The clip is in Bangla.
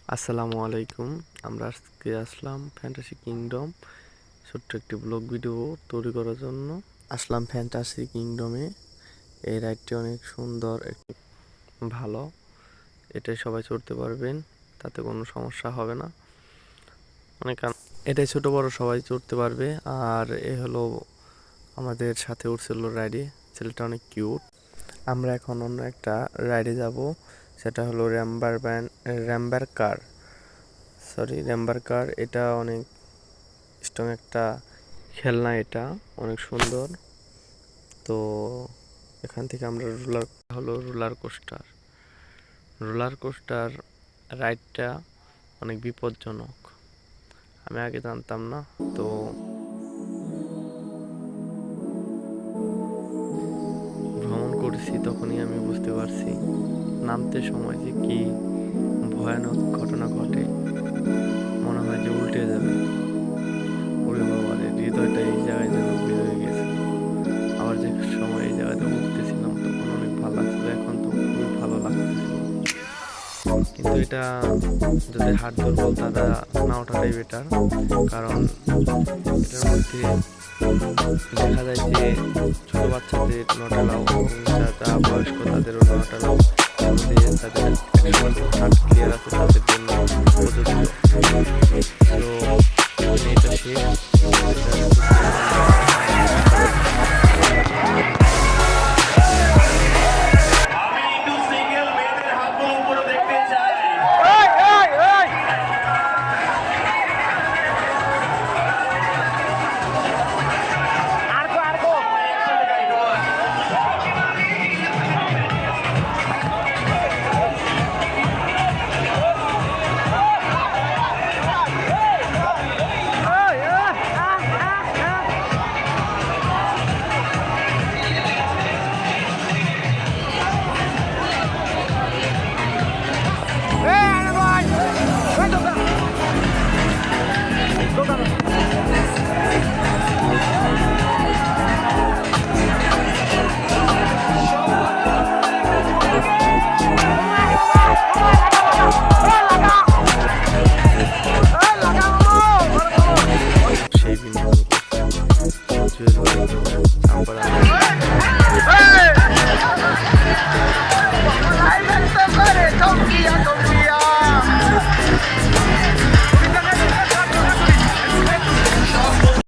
আসসালামু আলাইকুম। আমরা আজকে আসলাম ফ্যান্টাসি কিংডম ছোট্ট একটি ব্লগ ভিডিও তৈরি করার জন্য। আসলাম ফ্যান্টাসি কিংডমে। এই রাইডটি অনেক সুন্দর, একটি ভালো। এটাই সবাই চড়তে পারবেন, তাতে কোনো সমস্যা হবে না। এটাই ছোট বড় সবাই চড়তে পারবে। আর এ হলো আমাদের সাথে উঠছিল রাইডে, ছেলেটা অনেক কিউট। আমরা এখন অন্য একটা রাইডে যাব, সেটা হলো র্যাম্বার কার। এটা অনেক স্ট্রং একটা খেলনা, এটা অনেক সুন্দর। তো এখান থেকে আমরা রোলার কোস্টার রাইডটা অনেক বিপজ্জনক, আমি আগে জানতাম না। তো ভ্রমণ করেছি তখনই আমি বুঝতে পারছি নামতে সময় যে কি ভয়ানক ঘটনা ঘটে, মনে হয় যে উল্টে যাবে। ওরে বাবা রে, হৃদয়টা এই জায়গায় যেন বের হয়ে গেছে। আবার যে সময় এই জায়গাতে উঠতেছিলাম তখন অনেক ভালো লাগছিল, এখন তো খুবই ভালো লাগতেছিল। কিন্তু এটা যদি হাত দুর্বল তারা না ওঠাটাই বেটার, কারণ এটার মধ্যে দেখা যায় যে ছোট বাচ্চাদের নট অ্যালাউ, যারা বয়স্ক তাদেরও নট অ্যালাউ। তাদের হার্ট ক্লিয়ার আছে তাদের জন্য প্রযোজ্য। তো এটা শেষ। সেই বিনোদন করছে।